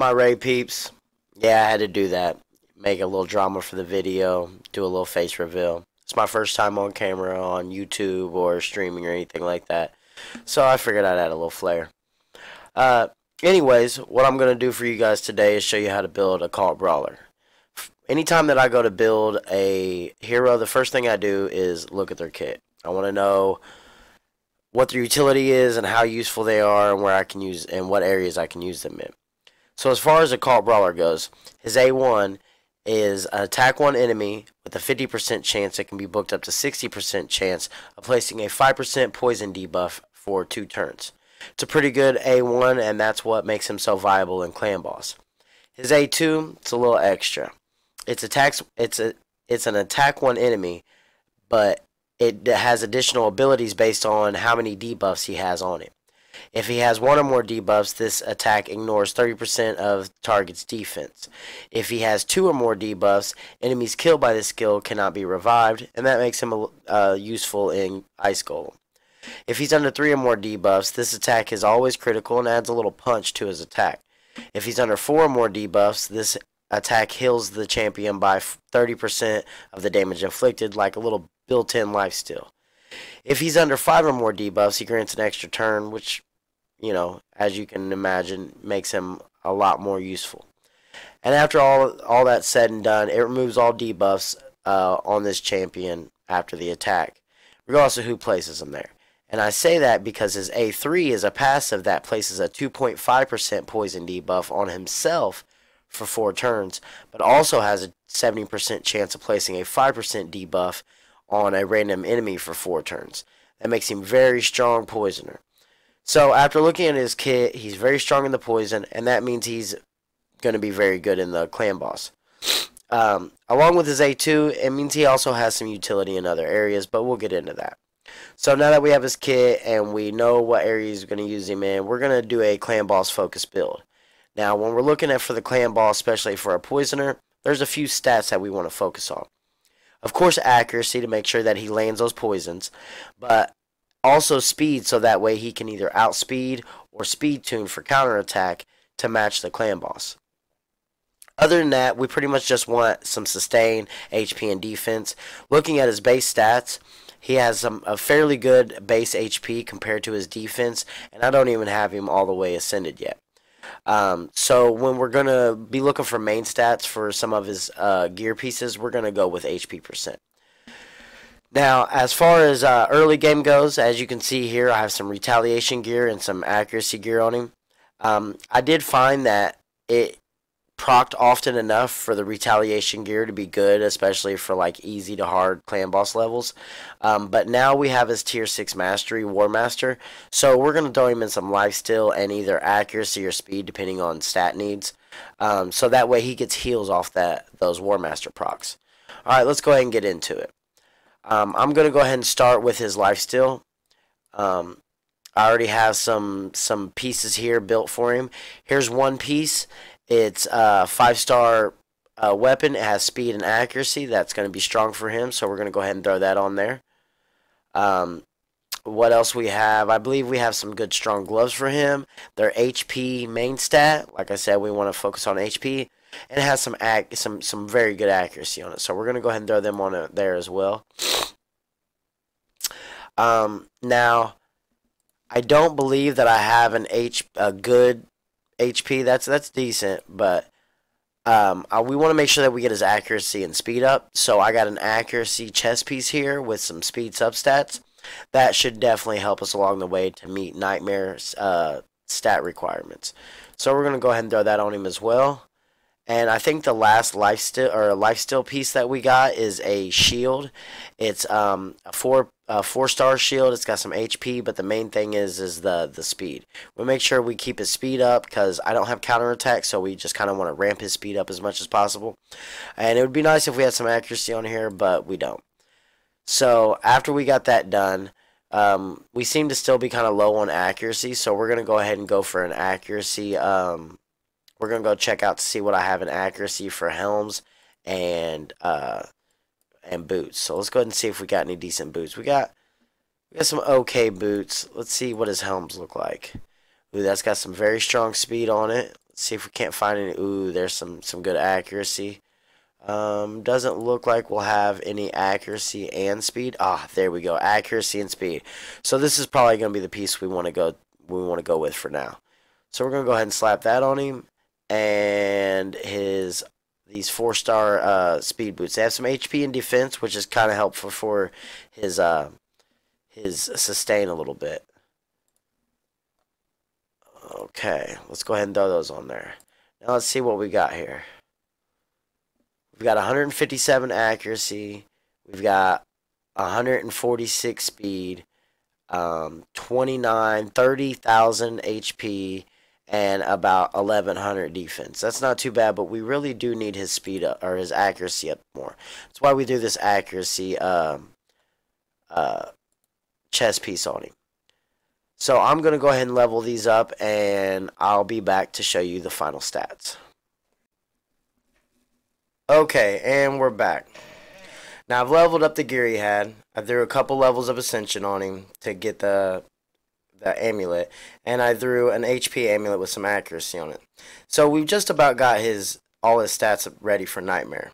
my Ray peeps? Yeah, I had to do that. Make a little drama for the video, do a little face reveal. It's my first time on camera on YouTube or streaming or anything like that. So I figured I'd add a little flair. Uh, Anyways, what I'm going to do for you guys today is show you how to build a Occult Brawler. Anytime that I go to build a hero, the first thing I do is look at their kit. I want to know what their utility is and how useful they are and where I can use and what areas I can use them in. So as far as a Occult Brawler goes, his A1 is attack one enemy with a 50% chance it can be booked up to 60% chance of placing a 5% poison debuff for 2 turns. It's a pretty good A1, and that's what makes him so viable in Clan Boss. His A2, it's a little extra. It's an attack one enemy, but it has additional abilities based on how many debuffs he has on it. If he has 1 or more debuffs, this attack ignores 30% of target's defense. If he has 2 or more debuffs, enemies killed by this skill cannot be revived, and that makes him useful in Ice Golem. If he's under 3 or more debuffs, this attack is always critical and adds a little punch to his attack. If he's under 4 or more debuffs, this attack heals the champion by 30% of the damage inflicted, like a little built-in lifesteal. If he's under 5 or more debuffs, he grants an extra turn, which, you know, as you can imagine, makes him a lot more useful. And after all that's said and done, it removes all debuffs on this champion after the attack, regardless of who places him there. And I say that because his A3 is a passive that places a 2.5% poison debuff on himself for 4 turns, but also has a 70% chance of placing a 5% debuff on a random enemy for 4 turns. That makes him very strong poisoner. So after looking at his kit, he's very strong in the poison, and that means he's going to be very good in the Clan Boss. Along with his A2, it means he also has some utility in other areas, but we'll get into that. So now that we have his kit and we know what areas we're going to use him in, we're going to do a Clan Boss focus build. Now, when we're looking at for the Clan Boss, especially for a poisoner, there's a few stats that we want to focus on. Of course, accuracy to make sure that he lands those poisons, but also speed so that way he can either outspeed or speed tune for counterattack to match the Clan Boss. Other than that, we pretty much just want some sustain, HP, and defense. Looking at his base stats, he has a fairly good base HP compared to his defense, and I don't even have him all the way ascended yet. So when we're going to be looking for main stats for some of his gear pieces, we're going to go with HP percent. Now, as far as early game goes, as you can see here, I have some retaliation gear and some accuracy gear on him. I did find that it procced often enough for the retaliation gear to be good, especially for like easy to hard Clan Boss levels. But now we have his tier 6 mastery, War Master, so we're going to throw him in some lifesteal and either accuracy or speed depending on stat needs, so that way he gets heals off those War Master procs. Alright, let's go ahead and get into it. I'm going to go ahead and start with his lifesteal. I already have some pieces here built for him. Here's one piece. It's a 5-star weapon. It has speed and accuracy. That's going to be strong for him, so we're going to go ahead and throw that on there. What else we have? I believe we have some good strong gloves for him. They're HP main stat. Like I said, we want to focus on HP. And it has some very good accuracy on it, so we're going to go ahead and throw them on there as well. Now, I don't believe that I have a good HP. That's decent, but we want to make sure that we get his accuracy and speed up. So I got an accuracy chest piece here with some speed substats. That should definitely help us along the way to meet Nightmare stat requirements. So we're going to go ahead and throw that on him as well. And I think the last lifesteal piece that we got is a shield. It's a 4-star shield. It's got some HP, but the main thing is the speed. We'll make sure we keep his speed up because I don't have counterattack, so we just kind of want to ramp his speed up as much as possible. And it would be nice if we had some accuracy on here, but we don't. So after we got that done, we seem to still be kind of low on accuracy, so we're going to go ahead and go for an accuracy. We're going to go check out to see what I have in accuracy for helms and boots. So let's go ahead and see if we got any decent boots. We got some okay boots. Let's see what his helms look like. Ooh, that's got some very strong speed on it. see if we can't find any. Ooh, there's some good accuracy. Doesn't look like we'll have any accuracy and speed. Ah, there we go. Accuracy and speed. So this is probably going to be the piece we want to go with for now. So we're going to go ahead and slap that on him, and these 4-star speed boots. They have some HP and defense, which is kind of helpful for his sustain a little bit. Okay, let's go ahead and throw those on there. Now let's see what we got here. We've got 157 accuracy. We've got 146 speed, 30,000 HP, and about 1100 defense. That's not too bad, but we really do need his speed up, or his accuracy up more. That's why we do this accuracy chest piece on him. So I'm going to go ahead and level these up, and I'll be back to show you the final stats. Okay, and we're back. Now I've leveled up the gear he had. I threw a couple levels of ascension on him to get the amulet, and I threw an HP amulet with some accuracy on it. So we've just about got all his stats ready for Nightmare.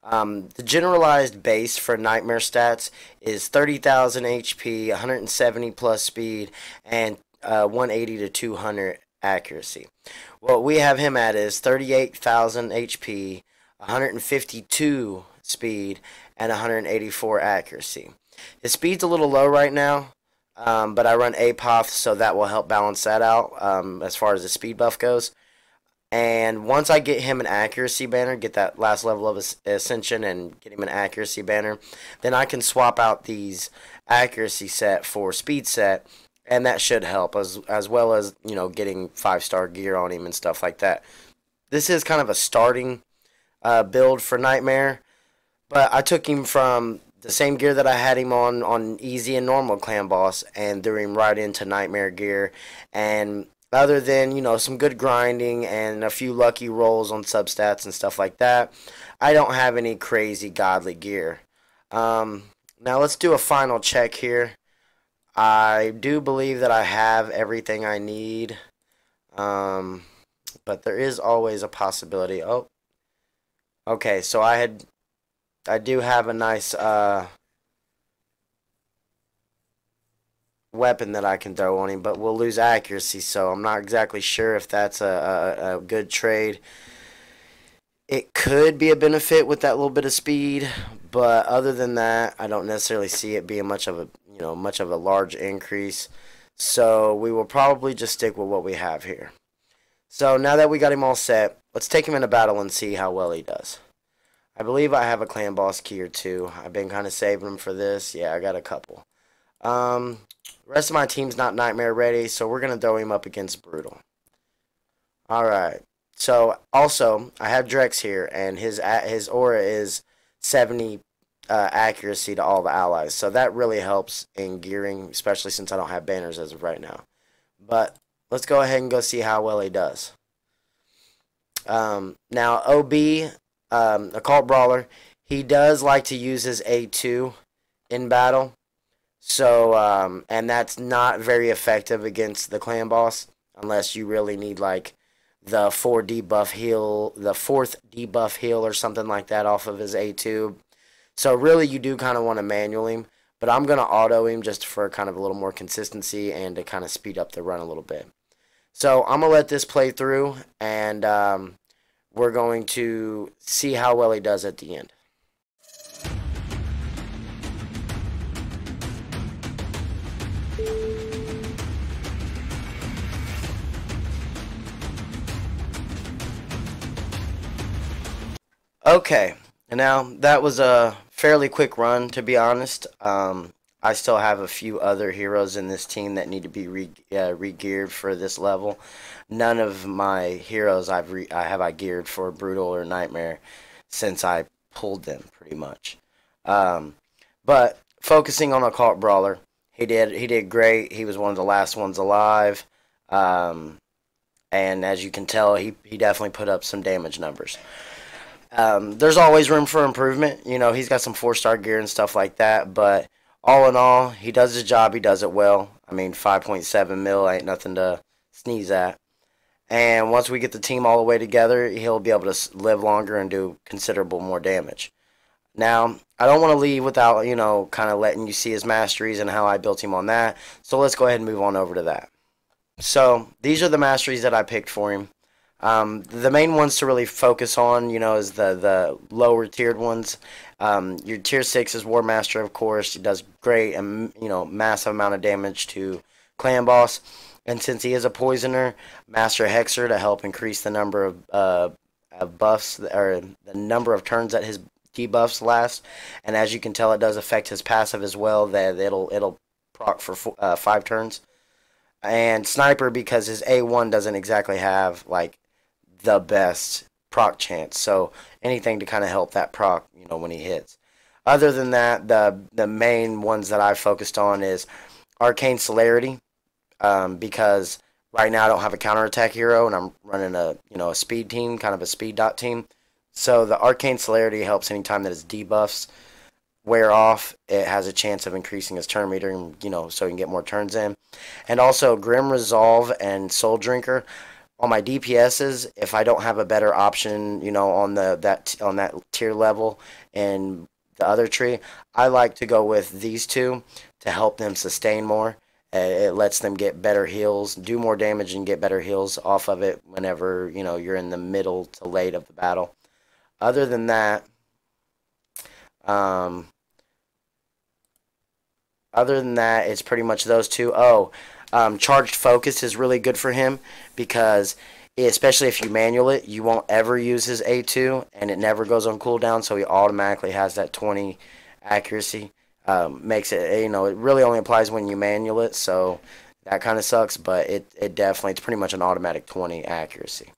The generalized base for Nightmare stats is 30,000 HP, 170 plus speed, and 180 to 200 accuracy. What we have him at is 38,000 HP, 152 speed, and 184 accuracy. His speed's a little low right now, but I run APOF, so that will help balance that out as far as the speed buff goes. And once I get him an accuracy banner, get that last level of ascension and get him an accuracy banner, then I can swap out these accuracy set for speed set, and that should help as well as, you know, getting 5-star gear on him and stuff like that. This is kind of a starting build for Nightmare, but I took him from the same gear that I had him on easy and normal clan boss and threw him right into Nightmare gear. And other than, you know, some good grinding and a few lucky rolls on substats and stuff like that, I don't have any crazy godly gear. Now let's do a final check here. I do believe that I have everything I need, but there is always a possibility. Oh, okay, so I do have a nice weapon that I can throw on him, but we'll lose accuracy, so I'm not exactly sure if that's a good trade. It could be a benefit with that little bit of speed, but other than that, I don't necessarily see it being much of a large increase. So we will probably just stick with what we have here. So now that we got him all set, let's take him into battle and see how well he does. I believe I have a clan boss key or two. I've been kind of saving them for this. Yeah, I got a couple. The rest of my team's not Nightmare ready, so we're going to throw him up against Brutal. Alright, so also, I have Drex here, and his aura is 70 accuracy to all the allies, so that really helps in gearing, especially since I don't have banners as of right now. But let's go ahead and go see how well he does. Now, OB, Occult Brawler, he does like to use his A2 in battle. So, and that's not very effective against the clan boss unless you really need like the 4th debuff heal or something like that off of his A2. So really you do kind of want to manual him, but I'm going to auto him just for kind of a little more consistency and to kind of speed up the run a little bit. So I'm going to let this play through, and we're going to see how well he does at the end. Okay, and now that was a fairly quick run, to be honest. I still have a few other heroes in this team that need to be re-geared for this level. None of my heroes I have geared for Brutal or Nightmare since I pulled them, pretty much. But focusing on Occult Brawler, he did great. He was one of the last ones alive, and as you can tell, he definitely put up some damage numbers. There's always room for improvement. You know, he's got some 4-star gear and stuff like that, but all in all, he does his job. He does it well. I mean, 5.7 mil ain't nothing to sneeze at. And once we get the team all the way together, he'll be able to live longer and do considerable more damage. Now, I don't want to leave without, kind of letting you see his masteries and how I built him on that. So let's go ahead and move on over to that. So these are the masteries that I picked for him. The main ones to really focus on, is the lower tiered ones. Your tier 6 is War Master, of course. He does great and, massive amount of damage to Clan Boss. And since he is a poisoner, Master Hexer to help increase the number of buffs, or the number of turns that his debuffs last. And as you can tell, it does affect his passive as well. That it'll proc for 5 turns. And Sniper, because his A1 doesn't exactly have like the best proc chance, so anything to kind of help that proc, when he hits. Other than that, the main ones that I focused on is Arcane Celerity, because right now I don't have a counterattack hero, and I'm running a speed team, kind of a speed dot team. So the Arcane Celerity helps anytime that his debuffs wear off. It has a chance of increasing his turn meter, and so he can get more turns in. And also Grim Resolve and Soul Drinker. On my DPSs, if I don't have a better option, on that tier level and the other tree, I like to go with these two to help them sustain more. It lets them get better heals, do more damage, and get better heals off of it whenever you're in the middle to late of the battle. Other than that, it's pretty much those two. Charged Focus is really good for him because, especially if you manual it, you won't ever use his A2, and it never goes on cooldown, so he automatically has that 20 accuracy. Makes it, it really only applies when you manual it, so that kind of sucks, but it definitely, it's pretty much an automatic 20 accuracy.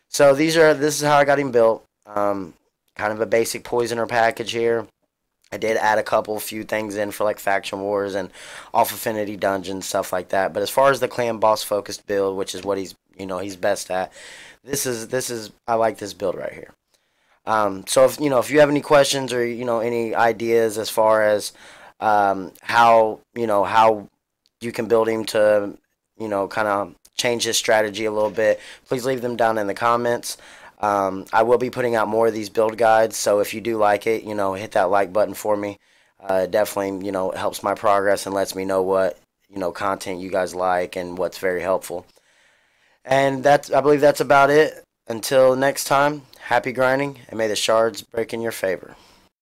So this is how I got him built. Kind of a basic poisoner package here. I did add a few things in for like faction wars and off affinity dungeons, stuff like that. But as far as the clan boss focused build, which is what he's best at, this is I like this build right here. So if you have any questions or any ideas as far as how you can build him to kind of change his strategy a little bit, please leave them down in the comments. I will be putting out more of these build guides, so if you do like it, hit that like button for me. It definitely, helps my progress and lets me know what, content you guys like and what's very helpful. And I believe that's about it. Until next time, happy grinding, and may the shards break in your favor.